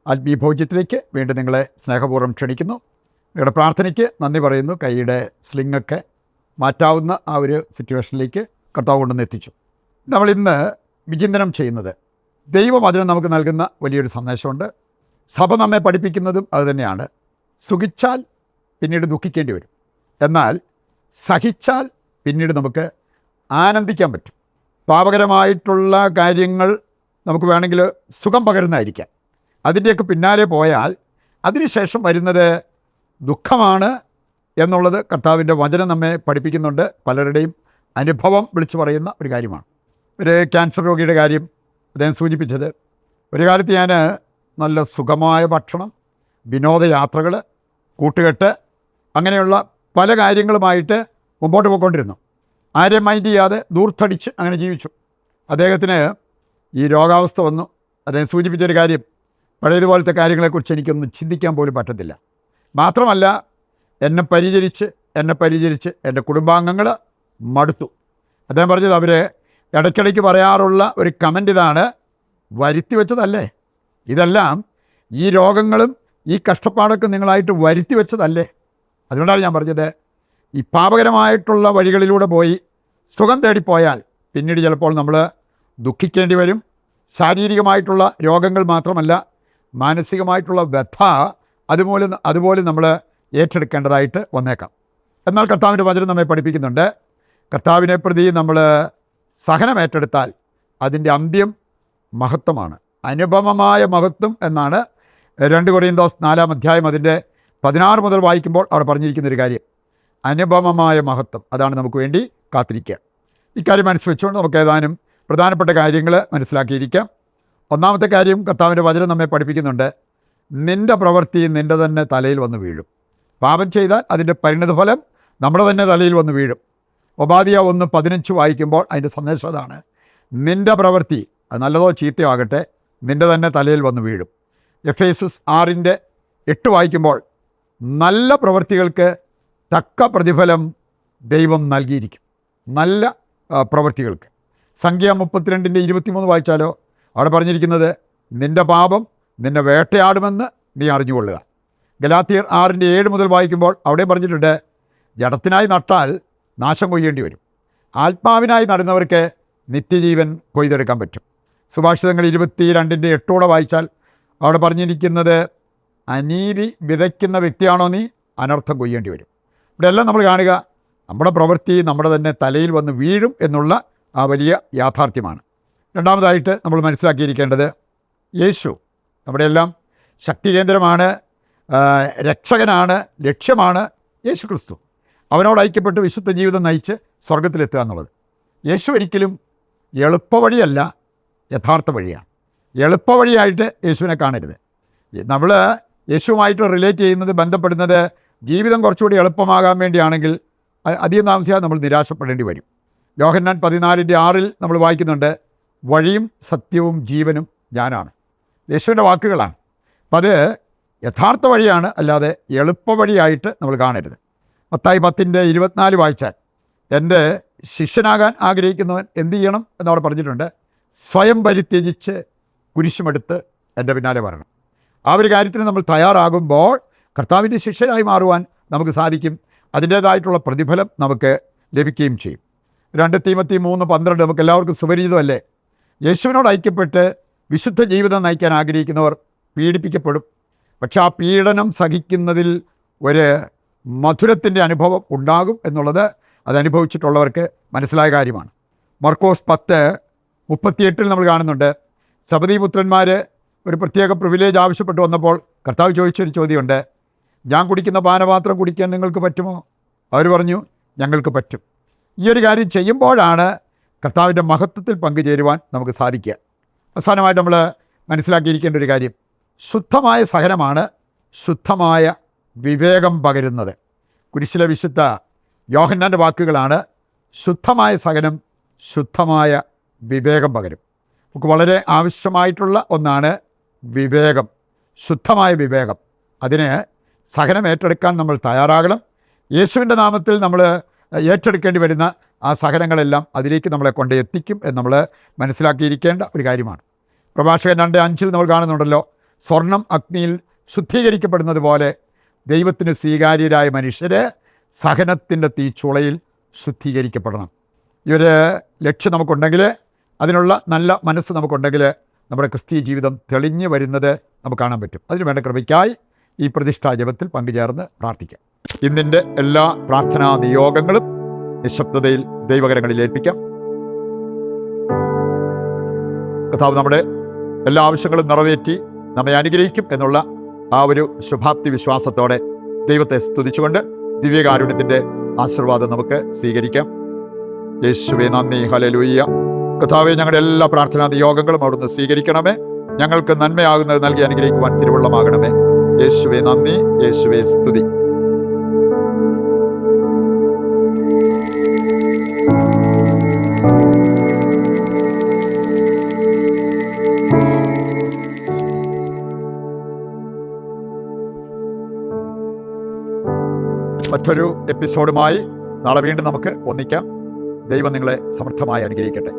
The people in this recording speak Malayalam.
ആത്മീയ ഭോജ്യത്തിലേക്ക് വീണ്ടും നിങ്ങളെ സ്നേഹപൂർവ്വം ക്ഷണിക്കുന്നു. നിങ്ങളുടെ പ്രാർത്ഥനയ്ക്ക് നന്ദി പറയുന്നു. കൈയുടെ സ്ലിങ്ങൊക്കെ മാറ്റാവുന്ന ആ ഒരു സിറ്റുവേഷനിലേക്ക് കർത്താവ് കൊണ്ടുവന്ന് എത്തിച്ചു. നമ്മളിന്ന് വിചിന്തനം ചെയ്യുന്നത് ദൈവവചനം നമുക്ക് നൽകുന്ന വലിയൊരു സന്ദേശമുണ്ട്. സഭ നമ്മെ പഠിപ്പിക്കുന്നതും അതുതന്നെയാണ്. സുഖിച്ചാൽ പിന്നീട് ദുഃഖിക്കേണ്ടി വരും, എന്നാൽ സഹിച്ചാൽ പിന്നീട് നമുക്ക് ആനന്ദിക്കാൻ പറ്റും. പാപകരമായിട്ടുള്ള കാര്യങ്ങൾ നമുക്ക് വേണമെങ്കിൽ സുഖം പകരുന്നതായിരിക്കാം. അതിൻ്റെയൊക്കെ പിന്നാലെ പോയാൽ അതിനുശേഷം വരുന്നത് ദുഃഖമാണ് എന്നുള്ളത് കർത്താവിൻ്റെ വചനം നമ്മെ പഠിപ്പിക്കുന്നുണ്ട്. പലരുടെയും അനുഭവം വിളിച്ചു പറയുന്ന ഒരു കാര്യമാണ്. ഒരു ക്യാൻസർ രോഗിയുടെ കാര്യം അദ്ദേഹം സൂചിപ്പിച്ചത്, ഒരു കാലത്ത് ഞാൻ നല്ല സുഖമായ ഭക്ഷണം, വിനോദയാത്രകൾ, കൂട്ടുകെട്ട്, അങ്ങനെയുള്ള പല കാര്യങ്ങളുമായിട്ട് മുമ്പോട്ട് പോയിക്കൊണ്ടിരുന്നു. ആരെയും മൈൻഡ് ചെയ്യാതെ ദൂർത്തടിച്ച് അങ്ങനെ ജീവിച്ചു. അദ്ദേഹത്തിന് ഈ രോഗാവസ്ഥ വന്നു. അദ്ദേഹം സൂചിപ്പിച്ചൊരു കാര്യം, പഴയതുപോലത്തെ കാര്യങ്ങളെക്കുറിച്ച് എനിക്കൊന്നും ചിന്തിക്കാൻ പോലും പറ്റത്തില്ല. മാത്രമല്ല, എന്നെ പരിചരിച്ച് എൻ്റെ കുടുംബാംഗങ്ങൾ മടുത്തു. അദ്ദേഹം പറഞ്ഞത്, അവർ ഇടയ്ക്കിടയ്ക്ക് പറയാറുള്ള ഒരു കമൻ്റ് ഇതാണ്, വരുത്തി വെച്ചതല്ലേ ഇതെല്ലാം, ഈ രോഗങ്ങളും ഈ കഷ്ടപ്പാടൊക്കെ നിങ്ങളായിട്ട് വരുത്തി വെച്ചതല്ലേ. അതുകൊണ്ടാണ് ഞാൻ പറഞ്ഞത്, ഈ പാപകരമായിട്ടുള്ള വഴികളിലൂടെ പോയി സുഖം തേടിപ്പോയാൽ പിന്നീട് ചിലപ്പോൾ നമ്മൾ ദുഃഖിക്കേണ്ടി വരും. ശാരീരികമായിട്ടുള്ള രോഗങ്ങൾ മാത്രമല്ല, മാനസികമായിട്ടുള്ള വ്യഥ അതുപോലെ നമ്മൾ ഏറ്റെടുക്കേണ്ടതായിട്ട് വന്നേക്കാം. എന്നാൽ കർത്താവിൻ്റെ വചനം നമ്മെ പഠിപ്പിക്കുന്നുണ്ട്, കർത്താവിനെ പ്രതി നമ്മൾ സഹനം ഏറ്റെടുത്താൽ അതിൻ്റെ അന്ത്യം മഹത്വമാണ്, അനുപമമായ മഹത്വം എന്നാണ് 2 കൊരിന്തോസ് 4-ാം അധ്യായം അതിൻ്റെ 16 മുതൽ വായിക്കുമ്പോൾ അവിടെ പറഞ്ഞിരിക്കുന്നൊരു കാര്യം. അനുപമമായ മഹത്വം, അതാണ് നമുക്ക് വേണ്ടി കാത്തിരിക്കുക. ഇക്കാര്യം മനസ്സ് വെച്ചുകൊണ്ട് നമുക്ക് ഏതാനും പ്രധാനപ്പെട്ട കാര്യങ്ങൾ മനസ്സിലാക്കിയിരിക്കാം. ഒന്നാമത്തെ കാര്യം, കർത്താവിൻ്റെ വചനം നമ്മെ പഠിപ്പിക്കുന്നുണ്ട്, നിൻ്റെ പ്രവൃത്തി നിൻ്റെ തന്നെ തലയിൽ വന്ന് വീഴും. പാപം ചെയ്താൽ അതിൻ്റെ പരിണിതഫലം നമ്മുടെ തന്നെ തലയിൽ വന്ന് വീഴും. ഒബാദിയ 1:15 വായിക്കുമ്പോൾ അതിൻ്റെ സന്ദേശം അതാണ്, നിൻ്റെ പ്രവൃത്തി, അത് നല്ലതോ ചീത്തയോ ആകട്ടെ, നിൻ്റെ തന്നെ തലയിൽ വന്ന് വീഴും. എഫേസസ് 6:8 വായിക്കുമ്പോൾ നല്ല പ്രവൃത്തികൾക്ക് തക്ക പ്രതിഫലം ദൈവം നൽകിയിരിക്കും. നല്ല പ്രവൃത്തികൾക്ക്. സംഖ്യ 32:23 വായിച്ചാലോ അവിടെ പറഞ്ഞിരിക്കുന്നത്, നിൻ്റെ പാപം നിന്നെ വേട്ടയാടുമെന്ന് നീ അറിഞ്ഞുകൊള്ളുക. ഗലാത്യർ 6:7 മുതൽ വായിക്കുമ്പോൾ അവിടെ പറഞ്ഞിട്ടുണ്ട്, ജഡത്തിനായി നട്ടാൽ നാശം കൊയ്യേണ്ടി വരും, ആത്മാവിനായി നടുന്നവർക്ക് നിത്യജീവൻ കൊയ്തെടുക്കാൻ പറ്റും. സുഭാഷിതങ്ങൾ 22:8 വായിച്ചാൽ അവിടെ പറഞ്ഞിരിക്കുന്നത്, അനീതി വിതയ്ക്കുന്ന വ്യക്തിയാണോ നീ, അനർത്ഥം കൊയ്യേണ്ടി വരും. ഇവിടെ എല്ലാം നമ്മൾ കാണുക, നമ്മുടെ പ്രവൃത്തി നമ്മുടെ തന്നെ തലയിൽ വന്ന് വീഴും എന്നുള്ള ആ വലിയ യാഥാർത്ഥ്യമാണ്. രണ്ടാമതായിട്ട് നമ്മൾ മനസ്സിലാക്കിയിരിക്കേണ്ടത്, യേശു നമ്മുടെ എല്ലാം ശക്തി കേന്ദ്രമാണ്, രക്ഷകനാണ്, ലക്ഷ്യമാണ് യേശു ക്രിസ്തു. അവനോട് ഐക്യപ്പെട്ട് വിശുദ്ധ ജീവിതം നയിച്ച് സ്വർഗത്തിലെത്തുക എന്നുള്ളത്. യേശു ഒരിക്കലും എളുപ്പവഴിയല്ല, യഥാർത്ഥ വഴിയാണ്. എളുപ്പവഴിയായിട്ട് യേശുവിനെ കാണരുത്. നമ്മൾ യേശുവുമായിട്ട് റിലേറ്റ് ചെയ്യുന്നത്, ബന്ധപ്പെടുന്നത് ജീവിതം കുറച്ചുകൂടി എളുപ്പമാകാൻ വേണ്ടിയാണെങ്കിൽ അധികം താമസിയാതെ നമ്മൾ നിരാശപ്പെടേണ്ടി വരും. യോഹന്നാൻ 14:6 നമ്മൾ വായിക്കുന്നുണ്ട്, വഴിയും സത്യവും ജീവനും ഞാനാണ്. യേശുവിൻ്റെ വാക്കുകളാണ്. അപ്പം അത് യഥാർത്ഥ വഴിയാണ്, അല്ലാതെ എളുപ്പവഴിയായിട്ട് നമ്മൾ കാണരുത്. മത്തായി 10:24 വായിച്ചാൽ, എൻ്റെ ശിഷ്യനാകാൻ ആഗ്രഹിക്കുന്നവൻ എന്ത് ചെയ്യണം എന്നവിടെ പറഞ്ഞിട്ടുണ്ട്, സ്വയം പരിത്യജിച്ച് കുരിശുമെടുത്ത് എൻ്റെ പിന്നാലെ വരണം. ആ ഒരു കാര്യത്തിന് നമ്മൾ തയ്യാറാകുമ്പോൾ കർത്താവിൻ്റെ ശിഷ്യരായി മാറുവാൻ നമുക്ക് സാധിക്കും. അതിൻ്റേതായിട്ടുള്ള പ്രതിഫലം നമുക്ക് ലഭിക്കുകയും ചെയ്യും. 2 തീമോത്തി 3:12 നമുക്ക് എല്ലാവർക്കും സുപരിചിതമല്ലേ. യേശുവിനോട് ഐക്യപ്പെട്ട് വിശുദ്ധ ജീവിതം നയിക്കാൻ ആഗ്രഹിക്കുന്നവർ പീഡിപ്പിക്കപ്പെടും. പക്ഷെ ആ പീഡനം സഹിക്കുന്നതിൽ ഒരു മധുരത്തിൻ്റെ അനുഭവം ഉണ്ടാകും എന്നുള്ളത് അതനുഭവിച്ചിട്ടുള്ളവർക്ക് മനസ്സിലായ കാര്യമാണ്. മർക്കോസ് 10:38 നമ്മൾ കാണുന്നുണ്ട്, സബദീപുത്രന്മാർ ഒരു പ്രത്യേക പ്രിവിലേജ് ആവശ്യപ്പെട്ട് വന്നപ്പോൾ കർത്താവ് ചോദിച്ചൊരു ചോദ്യമുണ്ട്, ഞാൻ കുടിക്കുന്ന പാനപാത്രം കുടിക്കാൻ നിങ്ങൾക്ക് പറ്റുമോ? അവർ പറഞ്ഞു, ഞങ്ങൾക്ക് പറ്റും. ഈ ഒരു കാര്യം ചെയ്യുമ്പോഴാണ് കർത്താവിൻ്റെ മഹത്വത്തിൽ പങ്കുചേരുവാൻ നമുക്ക് സാധിക്കുക. അവസാനമായിട്ട് നമ്മൾ മനസ്സിലാക്കിയിരിക്കേണ്ട ഒരു കാര്യം, ശുദ്ധമായ സഹനമാണ് ശുദ്ധമായ വിവേകം പകരുന്നത്. കുരിശിലെ വിശുദ്ധ യോഹന്നാൻ്റെ വാക്കുകളാണ്, ശുദ്ധമായ സഹനം ശുദ്ധമായ വിവേകം പകരും. നമുക്ക് വളരെ ആവശ്യമായിട്ടുള്ള ഒന്നാണ് വിവേകം, ശുദ്ധമായ വിവേകം. അതിന് സഹനം ഏറ്റെടുക്കാൻ നമ്മൾ തയ്യാറാകണം. യേശുവിൻ്റെ നാമത്തിൽ നമ്മൾ ഏറ്റെടുക്കേണ്ടി വരുന്ന ആ സഹനങ്ങളെല്ലാം അതിലേക്ക് നമ്മളെ കൊണ്ട് എത്തിക്കും എന്ന് നമ്മൾ മനസ്സിലാക്കിയിരിക്കേണ്ട ഒരു കാര്യമാണ്. പ്രഭാഷകൻ 2:5 നമ്മൾ കാണുന്നുണ്ടല്ലോ, സ്വർണം അഗ്നിയിൽ ശുദ്ധീകരിക്കപ്പെടുന്നത് പോലെ ദൈവത്തിന് സ്വീകാര്യരായ മനുഷ്യർ സഹനത്തിൻ്റെ തീച്ചുളയിൽ ശുദ്ധീകരിക്കപ്പെടണം. ഈ ഒരു ലക്ഷ്യം നമുക്കുണ്ടെങ്കിൽ, അതിനുള്ള നല്ല മനസ്സ് നമുക്കുണ്ടെങ്കിൽ, നമ്മുടെ ക്രിസ്തീയ ജീവിതം തെളിഞ്ഞു വരുന്നത് നമുക്ക് കാണാൻ പറ്റും. അതിനു വേണ്ട കൃപയ്ക്കായി ഈ പ്രതിഷ്ഠാ ജപത്തിൽ പങ്കുചേർന്ന് പ്രാർത്ഥിക്കാം. ഇന്നിൻ്റെ എല്ലാ പ്രാർത്ഥനാ നിയോഗങ്ങളും നിശബ്ദതയിൽ ദൈവകരങ്ങളിൽ ഏൽപ്പിക്കാം. കർത്താവ് നമ്മുടെ എല്ലാ ആവശ്യങ്ങളും നിറവേറ്റി നമ്മെ അനുഗ്രഹിക്കും എന്നുള്ള ആ ഒരു ശുഭാപ്തി വിശ്വാസത്തോടെ ദൈവത്തെ സ്തുതിച്ചുകൊണ്ട് ദിവ്യകാരുണ്യത്തിൻ്റെ ആശീർവാദം നമുക്ക് സ്വീകരിക്കാം. യേശുവേ നന്ദി, ഹല്ലേലൂയ. കർത്താവേ, ഞങ്ങളുടെ എല്ലാ പ്രാർത്ഥനാ നിയോഗങ്ങളും അവിടുന്ന് സ്വീകരിക്കണമേ. ഞങ്ങൾക്ക് നന്മയാകുന്നത് നൽകി അനുഗ്രഹിക്കുവാൻ തിരുവുള്ളമാകണമേ. യേശുവേ നന്ദി, യേശുവേ സ്തുതി. മറ്റൊരു എപ്പിസോഡുമായി നാളെ വീണ്ടും നമുക്ക് ഒന്നിക്കാം. ദൈവം നിങ്ങളെ സമൃദ്ധമായി അനുഗ്രഹിക്കട്ടെ.